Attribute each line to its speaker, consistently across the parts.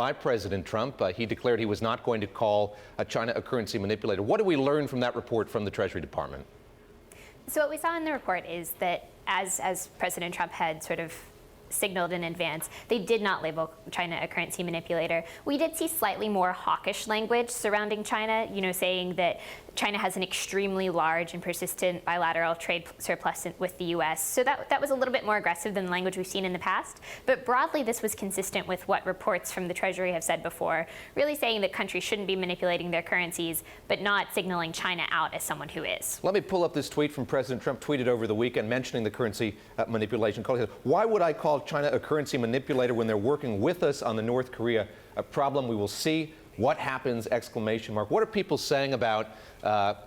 Speaker 1: by President Trump. He declared he was not going to call China a currency manipulator. What do we learn from that report from the Treasury Department?
Speaker 2: So what we saw in the report is that as President Trump had sort of signaled in advance, they did not label China a currency manipulator. We did see slightly more hawkish language surrounding China, saying that China has an extremely large and persistent bilateral trade surplus with the U.S. So that was a little bit more aggressive than the language we've seen in the past. But broadly, this was consistent with what reports from the Treasury have said before, really saying that countries shouldn't be manipulating their currencies, but not signaling China out as someone who is.
Speaker 1: Let me pull up this tweet from President Trump, tweeted over the weekend, mentioning the currency manipulation. Why would I call China a currency manipulator when they're working with us on the North Korea problem? We will see what happens, exclamation mark. What are people saying about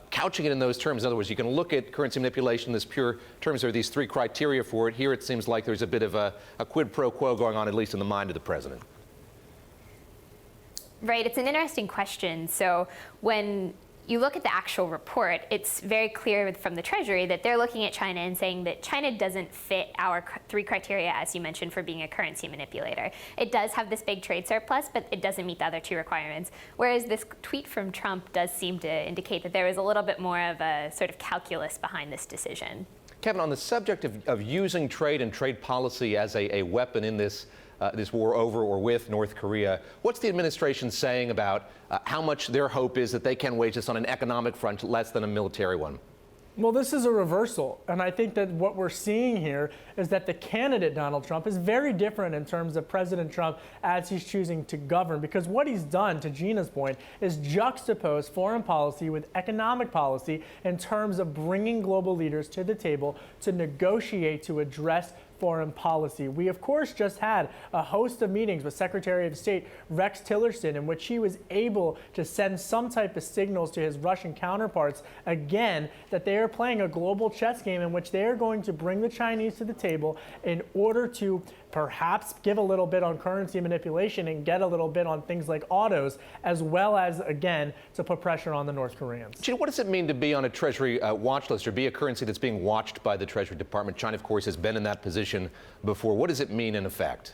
Speaker 1: couching it in those terms? In other words, you can look at currency manipulation in this pure terms. There are these three criteria for it. Here it seems like there's a bit of a quid pro quo going on, at least in the mind of the president.
Speaker 2: Right, it's an interesting question. So when you look at the actual report, it's very clear from the Treasury that they're looking at China and saying that China doesn't fit our three criteria, as you mentioned, for being a currency manipulator. It does have this big trade surplus, but it doesn't meet the other two requirements. Whereas this tweet from Trump does seem to indicate that there was a little bit more of a sort of calculus behind this decision.
Speaker 1: Kevin, on the subject of using trade and trade policy as a weapon in this war over or with North Korea, what's the administration saying about how much their hope is that they can wage this on an economic front less than a military one?
Speaker 3: Well, this is a reversal, and I think that what we're seeing here is that the candidate, Donald Trump, is very different in terms of President Trump as he's choosing to govern, because what he's done, to Jeanna's point, is juxtapose foreign policy with economic policy in terms of bringing global leaders to the table to negotiate to address foreign policy. We, of course, just had a host of meetings with Secretary of State Rex Tillerson in which he was able to send some type of signals to his Russian counterparts, again, that they are playing a global chess game in which they are going to bring the Chinese to the table in order to perhaps give a little bit on currency manipulation and get a little bit on things like autos, as well as, again, to put pressure on the North Koreans.
Speaker 1: Jeanna, what does it mean to be on a Treasury watch list or be a currency that's being watched by the Treasury Department? China, of course, has been in that position before. What does it mean in effect?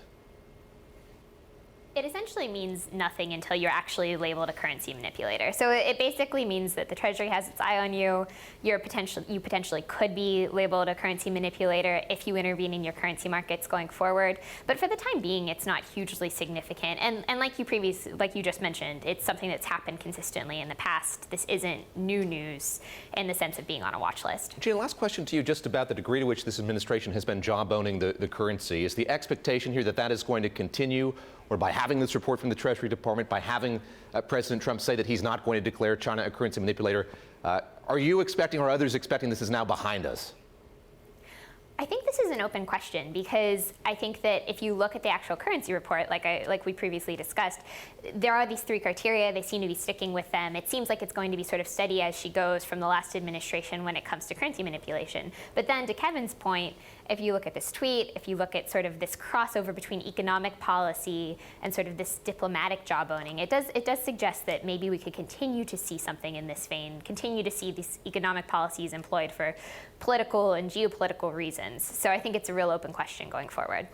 Speaker 2: It essentially means nothing until you're actually labeled a currency manipulator. So it basically means that the Treasury has its eye on you. You potentially could be labeled a currency manipulator if you intervene in your currency markets going forward. But for the time being, it's not hugely significant. And like you just mentioned, it's something that's happened consistently in the past. This isn't new news in the sense of being on a watch list.
Speaker 1: Jeanna, last question to you just about the degree to which this administration has been jawboning the currency. Is the expectation here that that is going to continue, or by having this report from the Treasury Department, by having President Trump say that he's not going to declare China a currency manipulator, are you expecting, or others expecting, this is now behind us?
Speaker 2: I think this is an open question, because I think that if you look at the actual currency report, like we previously discussed, there are these three criteria. They seem to be sticking with them. It seems like it's going to be sort of steady as she goes from the last administration when it comes to currency manipulation. But then to Kevin's point, if you look at this tweet, if you look at sort of this crossover between economic policy and sort of this diplomatic jawboning, it does suggest that maybe we could continue to see something in this vein, continue to see these economic policies employed for political and geopolitical reasons. So I think it's a real open question going forward.